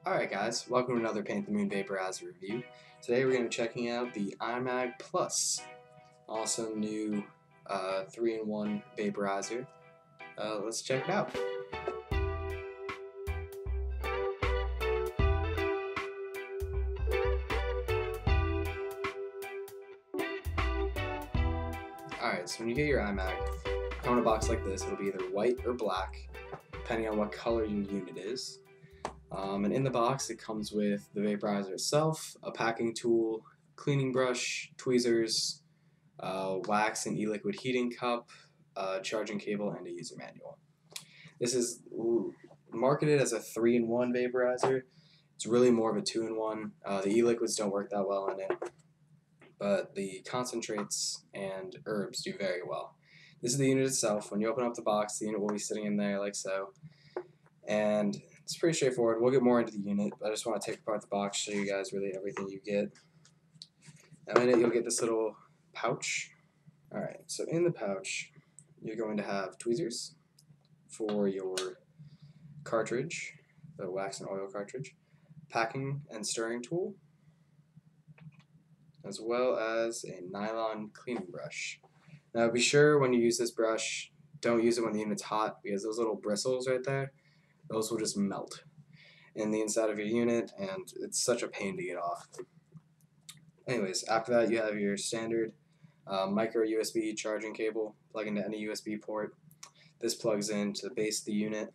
Alright guys, welcome to another Paint the Moon Vaporizer review. Today we're going to be checking out the Imag Plus, awesome new 3-in-1 vaporizer. Let's check it out. Alright, so when you get your Imag, come in a box like this. It'll be either white or black, depending on what color your unit is. And in the box it comes with the vaporizer itself, a packing tool, cleaning brush, tweezers, wax and e-liquid heating cup, charging cable, and a user manual. This is marketed as a 3-in-1 vaporizer. It's really more of a 2-in-1. The e-liquids don't work that well in it, but the concentrates and herbs do very well. This is the unit itself. When you open up the box, the unit will be sitting in there like so. And it's pretty straightforward. We'll get more into the unit, but I just want to take apart the box, show you guys really everything you get. Now in it, you'll get this little pouch. Alright, so in the pouch, you're going to have tweezers for your cartridge, the wax and oil cartridge, packing and stirring tool, as well as a nylon cleaning brush. Now be sure when you use this brush, don't use it when the unit's hot, because those little bristles right there, those will just melt in the inside of your unit, and it's such a pain to get off. Anyways, after that you have your standard micro USB charging cable, plug into any USB port. This plugs into the base of the unit,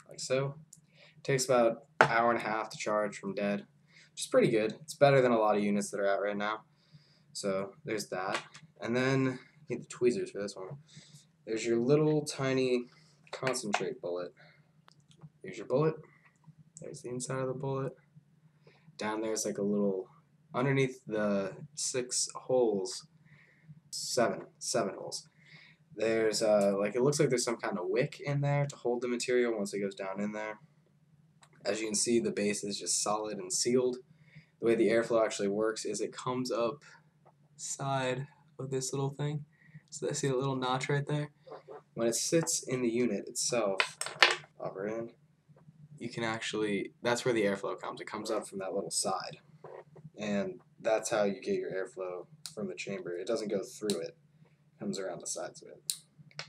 like so. It takes about an hour and a half to charge from dead, which is pretty good. It's better than a lot of units that are out right now. So there's that. And then you need the tweezers for this one. There's your little tiny concentrate bullet. Here's your bullet. There's the inside of the bullet. Down there's like a little, underneath the 6 holes, 7 holes. There's like, it looks like there's some kind of wick in there to hold the material once it goes down in there. As you can see, the base is just solid and sealed. The way the airflow actually works is it comes up side of this little thing. So see the little notch right there? When it sits in the unit itself, upper end, you can actually, that's where the airflow comes. It comes up from that little side. And that's how you get your airflow from the chamber. It doesn't go through it. It comes around the sides of it.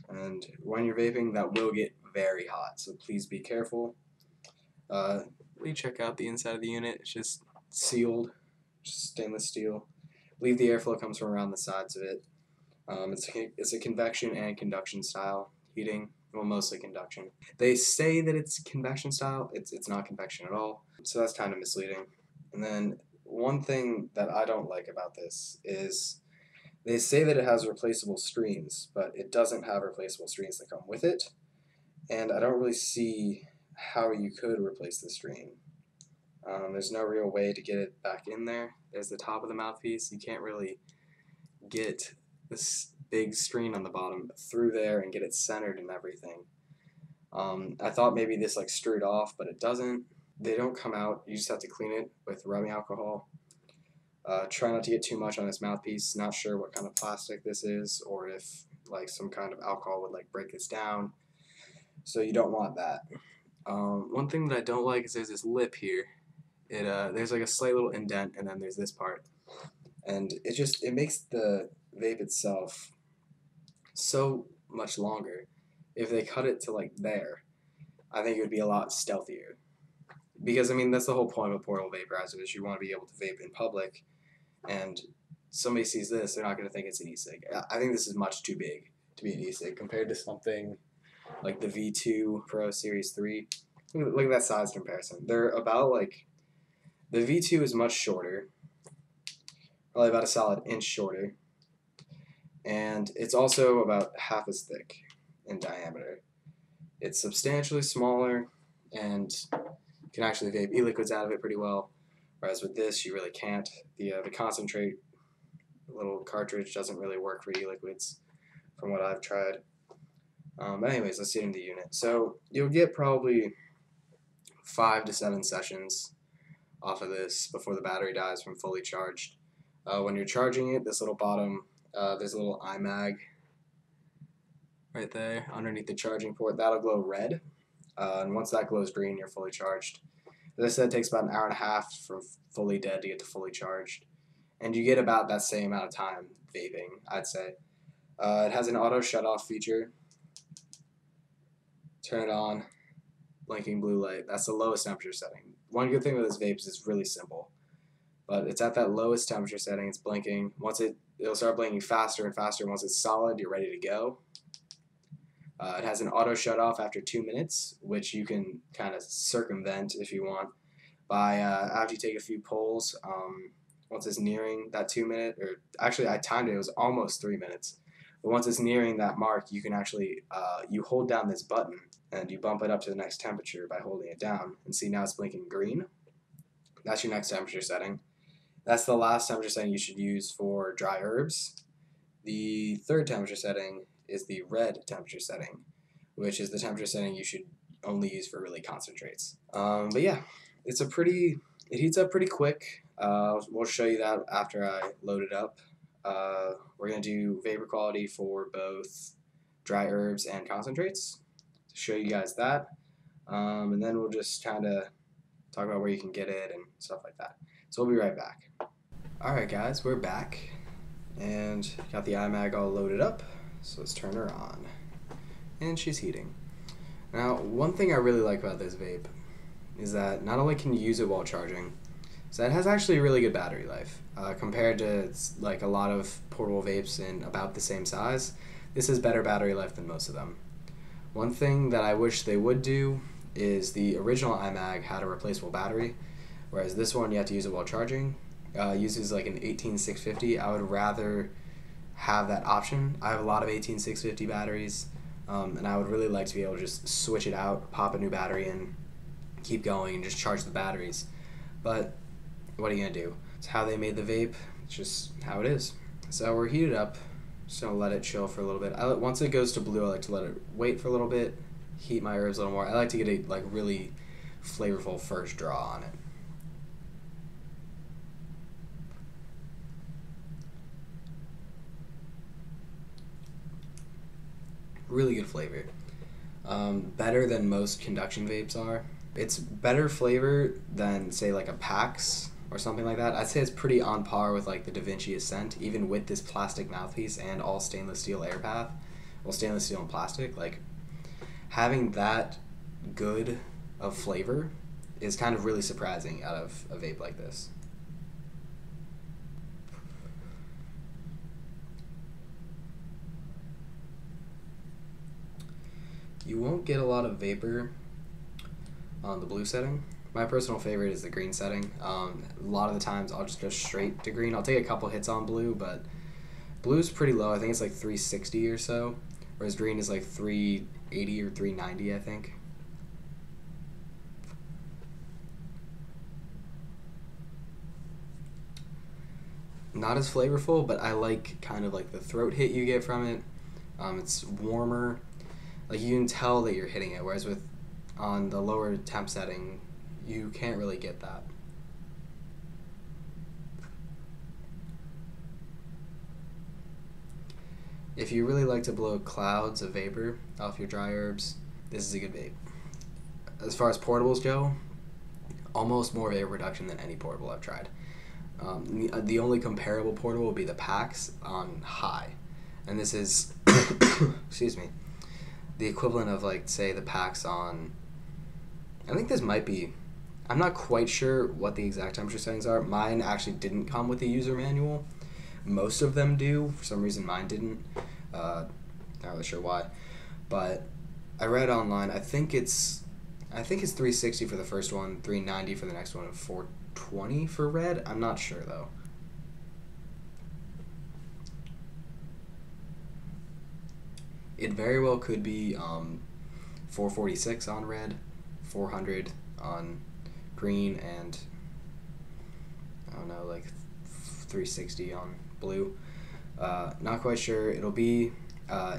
And when you're vaping, that will get very hot, so please be careful. We check out the inside of the unit. It's just sealed, just stainless steel. I believe the airflow comes from around the sides of it. It's a convection and conduction style heating, well, mostly conduction. They say that it's convection style. It's not convection at all, so that's kind of misleading. And then one thing that I don't like about this is they say that it has replaceable screens, but it doesn't have replaceable screens that come with it, and I don't really see how you could replace the screen. There's no real way to get it back in there. There's the top of the mouthpiece. You can't really get this big screen on the bottom through there and get it centered and everything. I thought maybe this like screwed off, but it doesn't. They don't come out. You just have to clean it with rubbing alcohol. Try not to get too much on this mouthpiece. Not sure what kind of plastic this is, or if like some kind of alcohol would like break this down. So you don't want that. One thing that I don't like is there's this lip here. There's like a slight little indent, and then there's this part, and it makes the vape itself so much longer. If they cut it to like there, I think it would be a lot stealthier. Because I mean that's the whole point of a portable vaporizer, is you want to be able to vape in public, and somebody sees this, they're not going to think it's an e-cig. I think this is much too big to be an e-cig compared to something like the V2 Pro Series 3. Look at that size comparison. They're about like, the V2 is much shorter, probably about a solid inch shorter, and it's also about half as thick in diameter. It's substantially smaller, and you can actually vape e-liquids out of it pretty well, whereas with this you really can't. The concentrate little cartridge doesn't really work for e-liquids from what I've tried. But anyways, let's get into the unit. So you'll get probably 5 to 7 sessions off of this before the battery dies from fully charged. When you're charging it, this little bottom, there's a little Imag right there underneath the charging port. That'll glow red. And once that glows green, you're fully charged. As I said, it takes about an hour and a half from fully dead to get to fully charged. And you get about that same amount of time vaping, I'd say. It has an auto shut-off feature. Turn it on, blinking blue light. That's the lowest temperature setting. One good thing with this vape is it's really simple. But it's at that lowest temperature setting, it's blinking. It'll start blinking faster and faster. Once it's solid, you're ready to go. It has an auto shut-off after 2 minutes, which you can kind of circumvent if you want by after you take a few pulls. Once it's nearing that 2 minute, or actually I timed it, it was almost 3 minutes. But once it's nearing that mark, you can actually, you hold down this button and you bump it up to the next temperature by holding it down. And see, now it's blinking green. That's your next temperature setting. That's the last temperature setting you should use for dry herbs. The third temperature setting is the red temperature setting, which is the temperature setting you should only use for really concentrates. But yeah, it heats up pretty quick. We'll show you that after I load it up. We're going to do vapor quality for both dry herbs and concentrates to show you guys that. And then we'll just kind of talk about where you can get it and stuff like that. So we'll be right back. Alright guys, we're back and got the Imag all loaded up. So let's turn her on. And she's heating. Now, one thing I really like about this vape is that not only can you use it while charging, so it has actually really good battery life. Compared to like a lot of portable vapes in about the same size, this has better battery life than most of them. One thing that I wish they would do is the original Imag had a replaceable battery, whereas this one you have to use it while charging. Uses like an 18650. I would rather have that option. I have a lot of 18650 batteries, and I would really like to be able to just switch it out, pop a new battery in, keep going, and just charge the batteries. But what are you gonna do? It's how they made the vape. It's just how it is. So we're heated up. Just gonna let it chill for a little bit. Once it goes to blue, I like to let it wait for a little bit, heat my herbs a little more. I like to get a like really flavorful first draw on it. Really good flavor. Better than most conduction vapes are. It's better flavor than, say, like a PAX or something like that. I'd say it's pretty on par with like the Da Vinci Ascent, even with this plastic mouthpiece and all stainless steel air path. Well, stainless steel and plastic. Like, having that good of flavor is kind of really surprising out of a vape like this. You won't get a lot of vapor on the blue setting. My personal favorite is the green setting. A lot of the times I'll just go straight to green. I'll take a couple hits on blue, but blue's pretty low. I think it's like 360 or so, whereas green is like 380 or 390, I think. Not as flavorful, but I like kind of like the throat hit you get from it. It's warmer. Like, you can tell that you're hitting it, whereas on the lower temp setting, you can't really get that. If you really like to blow clouds of vapor off your dry herbs, this is a good vape. As far as portables go, almost more vapor reduction than any portable I've tried. The only comparable portable would be the PAX on high, and this is, excuse me, the equivalent of, like, say, the PAX on, I think this might be, I'm not quite sure what the exact temperature settings are. Mine actually didn't come with a user manual. Most of them do. For some reason, mine didn't. Not really sure why. But I read online, I think it's 360 for the first one, 390 for the next one, and 420 for red. I'm not sure, though. It very well could be 446 on red, 400 on green, and I don't know, like 360 on blue. Not quite sure. It'll be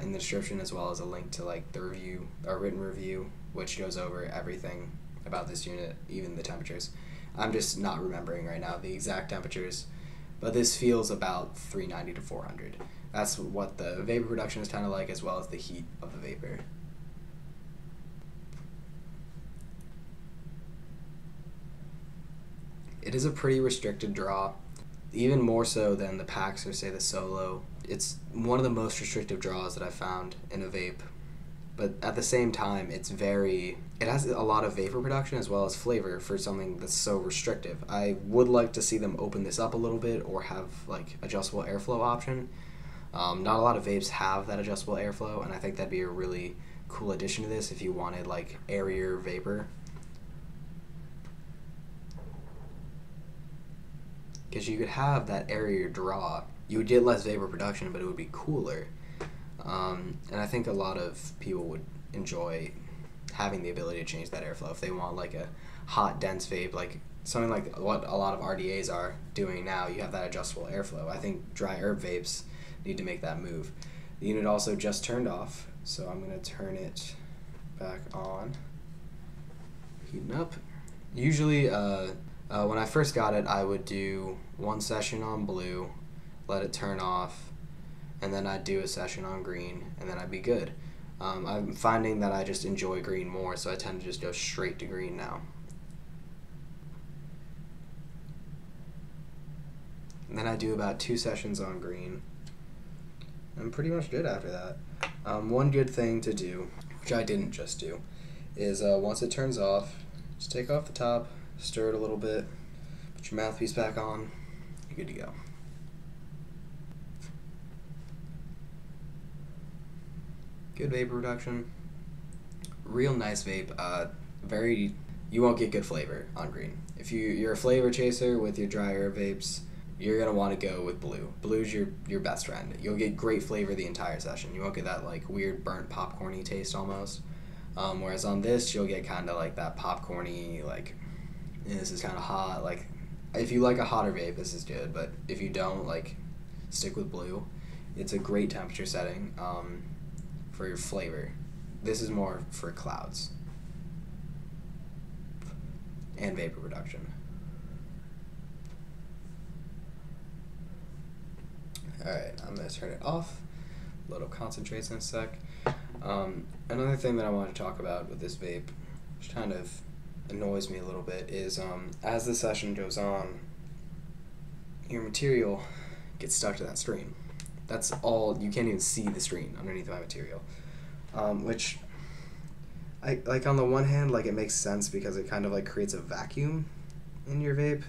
in the description, as well as a link to like the review, our written review, which goes over everything about this unit, even the temperatures. I'm just not remembering right now the exact temperatures, but this feels about 390 to 400. That's what the vapor production is kind of like, as well as the heat of the vapor. it is a pretty restricted draw, even more so than the packs or say the solo. It's one of the most restrictive draws that I've found in a vape, but at the same time it has a lot of vapor production as well as flavor for something that's so restrictive. I would like to see them open this up a little bit or have like adjustable airflow option. Not a lot of vapes have that adjustable airflow, and I think that'd be a really cool addition to this if you wanted like airier vapor. Because you could have that airier draw. You would get less vapor production, but it would be cooler. And I think a lot of people would enjoy having the ability to change that airflow if they want like a hot, dense vape, like something like what a lot of RDAs are doing now. You have that adjustable airflow. I think dry herb vapes need to make that move. The unit also just turned off, so I'm going to turn it back on. Heating up. Usually, when I first got it, I would do one session on blue, let it turn off, and then I'd do a session on green, and then I'd be good. I'm finding that I just enjoy green more, so I tend to just go straight to green now. And then I do about 2 sessions on green. I'm pretty much good after that. One good thing to do, which I didn't just do, is once it turns off, just take off the top, stir it a little bit, put your mouthpiece back on, you're good to go. Good vapor reduction. Real nice vape. You won't get good flavor on green. If you're a flavor chaser with your dry herb vapes, you're gonna want to go with blue. Blue's your best friend. You'll get great flavor the entire session. You won't get that like weird burnt popcorny taste almost. Whereas on this, you'll get kind of like that popcorny, like this is kind of hot. Like if you like a hotter vape, this is good. But if you don't, like stick with blue. It's a great temperature setting for your flavor. This is more for clouds and vapor production. Alright, I'm going to turn it off. Load up concentrates in a sec. Another thing that I want to talk about with this vape, which kind of annoys me a little bit, is as the session goes on, your material gets stuck to that screen. That's all, you can't even see the screen underneath my material. Which, like on the one hand, like it makes sense because it kind of like creates a vacuum in your vape.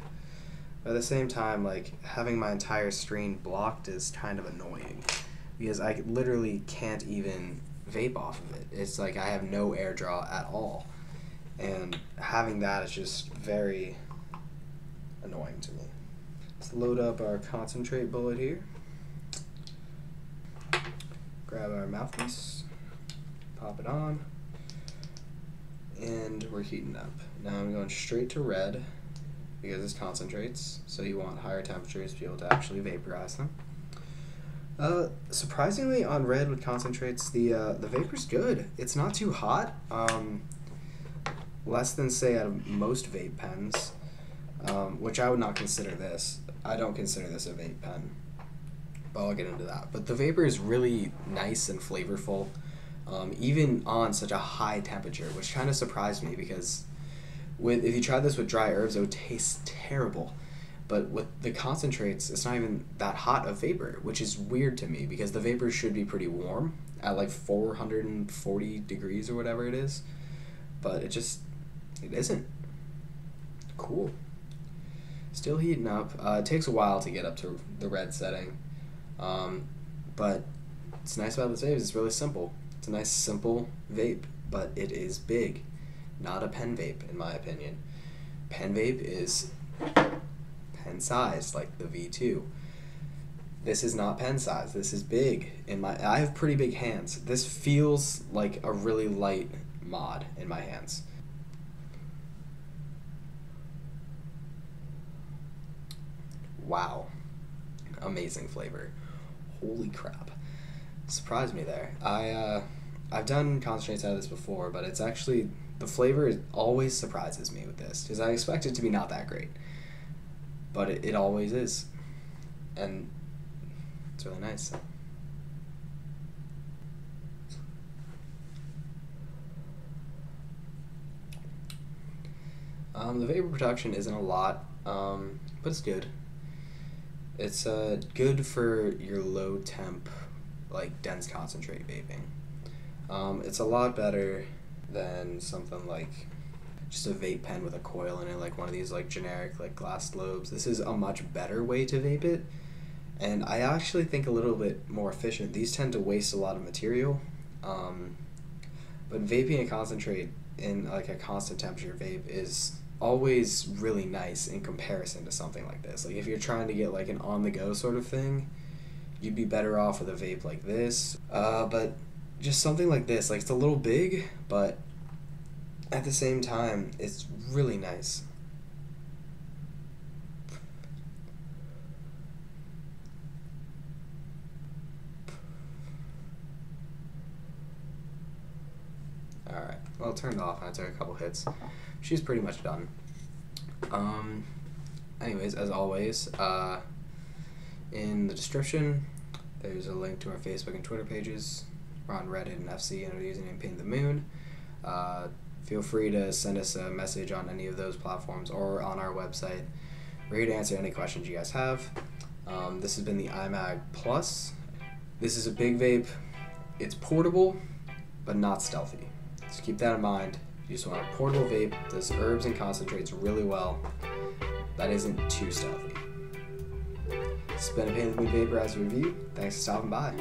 But at the same time, like having my entire screen blocked is kind of annoying because I literally can't even vape off of it. It's like I have no air draw at all. And having that is just very annoying to me. Let's load up our concentrate bullet here. Grab our mouthpiece, pop it on, and we're heating up. Now I'm going straight to red because it's concentrates, so you want higher temperatures to be able to actually vaporize them. Surprisingly, on red with concentrates, the vapor's good. It's not too hot. Less than, say, out of most vape pens, which I would not consider this. I don't consider this a vape pen, but I'll get into that. But the vapor is really nice and flavorful, even on such a high temperature, which kind of surprised me because if you try this with dry herbs, it would taste terrible. But with the concentrates, it's not even that hot of vapor, which is weird to me because the vapor should be pretty warm at like 440 degrees or whatever it is. But it isn't. Cool. Still heating up. It takes a while to get up to the red setting. But it's nice about this vape is it's really simple. It's a nice simple vape, but it is big. Not a pen vape, in my opinion. Pen vape is pen size, like the V2. This is not pen size. This is big. I have pretty big hands. This feels like a really light mod in my hands. Wow. Amazing flavor. Holy crap. Surprised me there. I've done concentrates out of this before, but it's actually, the flavor always surprises me with this, because I expect it to be not that great. But it always is. And it's really nice. The vapor production isn't a lot. but it's good. It's good for your low temp, like dense concentrate vaping. It's a lot better than something like just a vape pen with a coil in it, like one of these like generic like glass globes. This is a much better way to vape it, and I actually think a little bit more efficient. These tend to waste a lot of material, but vaping a concentrate in like a constant temperature vape is always really nice in comparison to something like this. Like if you're trying to get like an on-the-go sort of thing, you'd be better off with a vape like this. But just something like this, like it's a little big, but at the same time, it's really nice. Alright, well, it turned off and I took a couple hits. She's pretty much done. Anyways, as always, in the description, there's a link to our Facebook and Twitter pages. We're on Reddit and FC under the username Paint the Moon. Feel free to send us a message on any of those platforms or on our website. We're here to answer any questions you guys have. This has been the Imag Plus. This is a big vape. It's portable, but not stealthy. So keep that in mind. You just want a portable vape, does herbs and concentrates really well, that isn't too stealthy. This has been a Paint the Moon Vaporizer review. Thanks for stopping by.